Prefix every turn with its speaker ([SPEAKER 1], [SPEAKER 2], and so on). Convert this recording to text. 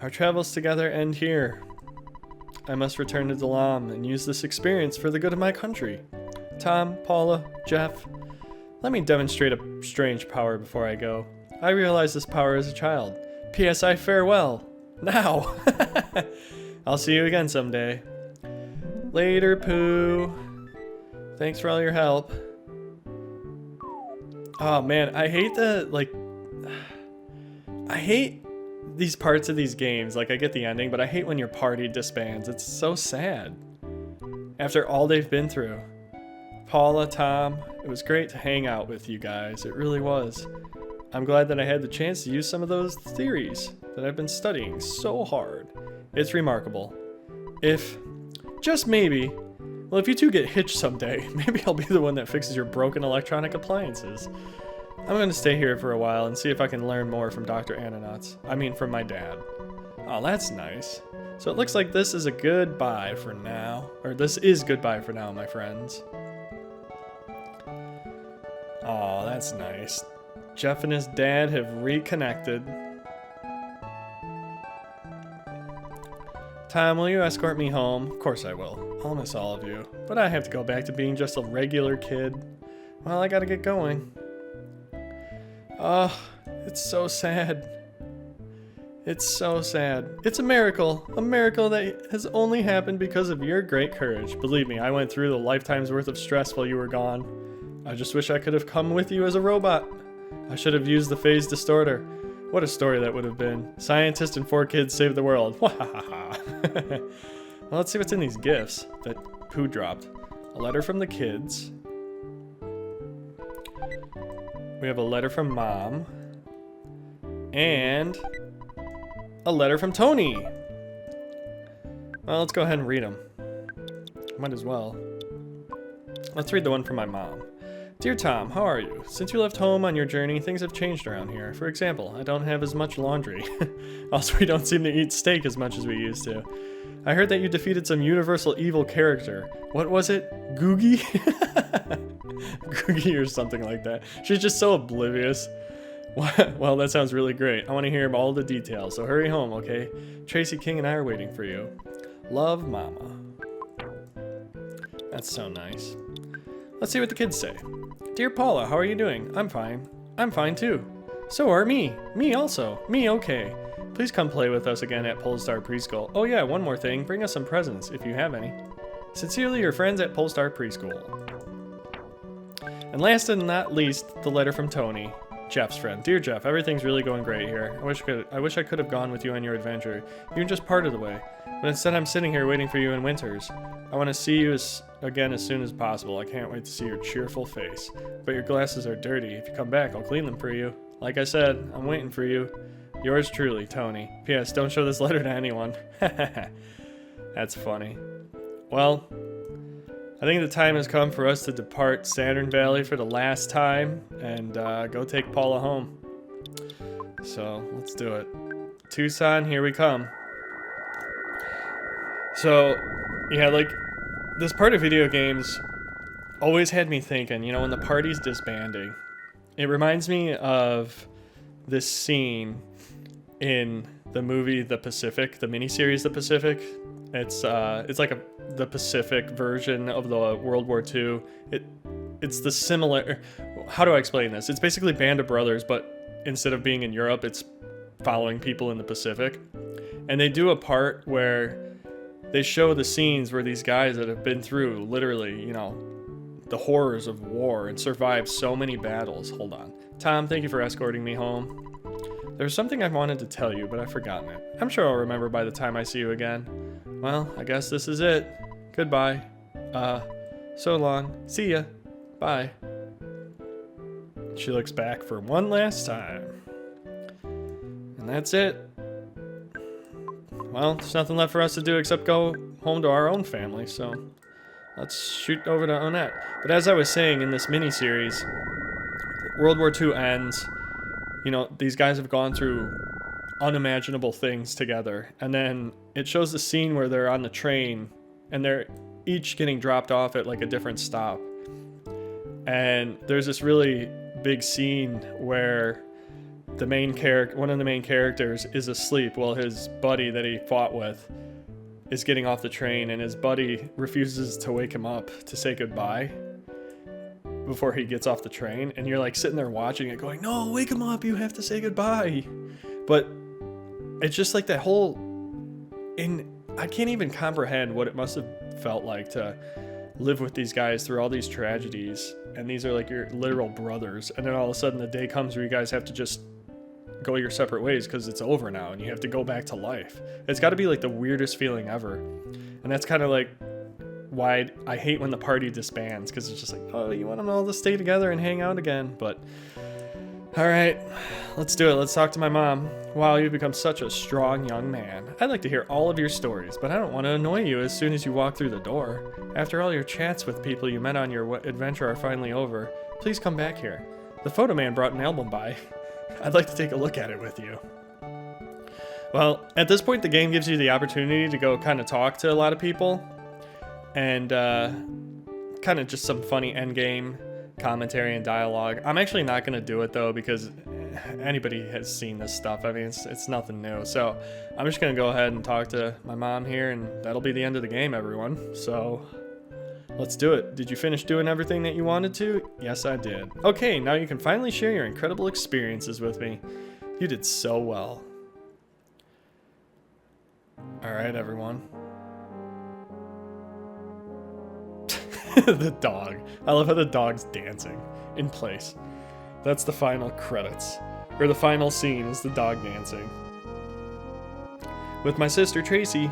[SPEAKER 1] Our travels together end here. I must return to Dalam and use this experience for the good of my country. Tom, Paula, Jeff, let me demonstrate a strange power before I go. I realized this power as a child. P.S. I farewell. Now. I'll see you again someday. Later, Pooh. Thanks for all your help. Oh man, I hate I hate these parts of these games. Like, I get the ending, but I hate when your party disbands. It's so sad. After all they've been through. Paula, Tom, it was great to hang out with you guys. It really was. I'm glad that I had the chance to use some of those theories that I've been studying so hard. It's remarkable. If, just maybe, well, if you two get hitched someday, maybe I'll be the one that fixes your broken electronic appliances. I'm going to stay here for a while and see if I can learn more from Dr. Ananauts. I mean, from my dad. Oh, that's nice. So it looks like this is a goodbye for now. Or this is goodbye for now, my friends. Oh, that's nice. Jeff and his dad have reconnected. Tom, will you escort me home? Of course I will. I'll miss all of you. But I have to go back to being just a regular kid. Well, I gotta get going. Oh, it's so sad. It's so sad. It's a miracle that has only happened because of your great courage. Believe me, I went through the lifetime's worth of stress while you were gone. I just wish I could have come with you as a robot. I should have used the phase distorter. What a story that would have been. Scientist and 4 kids saved the world. Well, let's see what's in these gifts that Pooh dropped. A letter from the kids. We have a letter from Mom. And a letter from Tony. Well, let's go ahead and read them. Might as well. Let's read the one from my mom. Dear Tom, how are you? Since you left home on your journey, things have changed around here. For example, I don't have as much laundry. Also, we don't seem to eat steak as much as we used to. I heard that you defeated some universal evil character. What was it? Googie? Googie or something like that. She's just so oblivious. Well, that sounds really great. I want to hear all the details, so hurry home, okay? Tracy King and I are waiting for you. Love, Mama. That's so nice. Let's see what the kids say. Dear Paula, how are you doing? I'm fine. I'm fine too. So are me. Me also. Me okay. Please come play with us again at Polestar Preschool. Oh yeah, one more thing. Bring us some presents, if you have any. Sincerely, your friends at Polestar Preschool. And last and not least, the letter from Tony, Jeff's friend. Dear Jeff, everything's really going great here. I wish I could have gone with you on your adventure, even just part of the way. But instead I'm sitting here waiting for you in Winters. I want to see you again as soon as possible. I can't wait to see your cheerful face. But your glasses are dirty. If you come back, I'll clean them for you. Like I said, I'm waiting for you. Yours truly, Tony. P.S. Don't show this letter to anyone. That's funny. Well, I think the time has come for us to depart Saturn Valley for the last time and go take Paula home. So, let's do it. Tucson, here we come. So, yeah, like, this part of video games always had me thinking, you know, when the party's disbanding, it reminds me of this scene in the movie The Pacific, the miniseries The Pacific. It's like the Pacific version of the World War II. It's the similar. How do I explain this? It's basically Band of Brothers, but instead of being in Europe, it's following people in the Pacific. And they do a part where they show the scenes where these guys that have been through literally, you know, the horrors of war and survived so many battles. Hold on. Tom, thank you for escorting me home. There's something I wanted to tell you, but I've forgotten it. I'm sure I'll remember by the time I see you again. Well, I guess this is it. Goodbye. So long. See ya. Bye. She looks back for one last time. And that's it. Well, there's nothing left for us to do except go home to our own family, so let's shoot over to Onette. But as I was saying, in this mini-series, World War II ends. You know, these guys have gone through unimaginable things together. And then it shows the scene where they're on the train and they're each getting dropped off at like a different stop. And there's this really big scene where one of the main characters is asleep while his buddy that he fought with is getting off the train, and his buddy refuses to wake him up to say goodbye before he gets off the train, and you're like sitting there watching it going, no, wake him up, you have to say goodbye. But it's just like that whole, I can't even comprehend what it must have felt like to live with these guys through all these tragedies, and these are like your literal brothers, and then all of a sudden the day comes where you guys have to just go your separate ways because it's over now and you have to go back to life. It's got to be like the weirdest feeling ever, and that's kind of like why I hate when the party disbands, because it's just like, oh, you want them all to stay together and hang out again. But all right, let's do it. Let's talk to my mom. Wow, you've become such a strong young man. I'd like to hear all of your stories, but I don't want to annoy you as soon as you walk through the door. After all your chats with people you met on your adventure are finally over, please come back here. The photo man brought an album by. I'd like to take a look at it with you. Well, at this point, the game gives you the opportunity to go kind of talk to a lot of people, and kind of just some funny endgame commentary and dialogue. I'm actually not going to do it though, because anybody has seen this stuff. I mean, it's nothing new. So I'm just going to go ahead and talk to my mom here, and that'll be the end of the game, everyone. So let's do it. Did you finish doing everything that you wanted to? Yes, I did. Okay, now you can finally share your incredible experiences with me. You did so well. All right, everyone. The dog. I love how the dog's dancing in place. That's the final credits. Or the final scene is the dog dancing. With my sister Tracy,